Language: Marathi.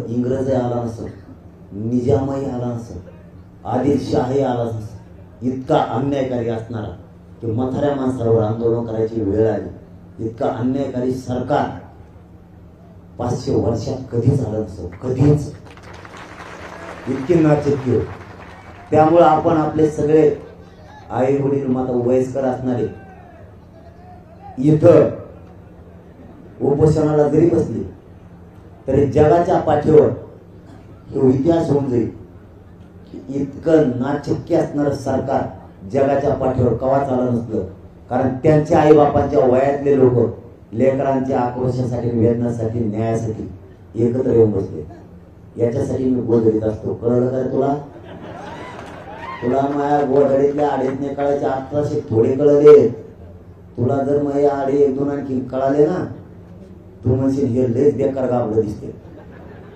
इंग्रज आला नसत, निजामही आला नसत, आदिलशाही आला नसत, इतका अन्यायकारी असणारा की म्हाताऱ्या माणसावर आंदोलन करायची वेळ आली, इतका अन्यायकारी सरकार 500 वर्षात कधीच आलं नसतं, कधीच. इतकी नाचक्की. त्यामुळे आपण आपले सगळे आई वडील माता वयस्कर असणारे इथं उपोषणाला जरी बसले तरी जगाच्या पाठीवर हे इतिहास होऊन जाईल की इतकं नाचक्की असणारं सरकार जगाच्या पाठीवर कवाच आलं नसलं. कारण त्यांच्या आईबापांच्या वयातले लोक लेकरांच्या आक्रोशासाठी, वेदनासाठी, न्यायासाठी एकत्र येऊन बसले. याच्यासाठी मी गोधडीत असतो. कळलं का तुला? तुला माझ्या गोधडीतल्या अडीतने कळायचे आत्ताशे थोडे कळले. तुला जर माझ्या आडी 1-2 आणखी कळाले ना, तू म्हणशील हे लयच बेकार गाबलं दिसते.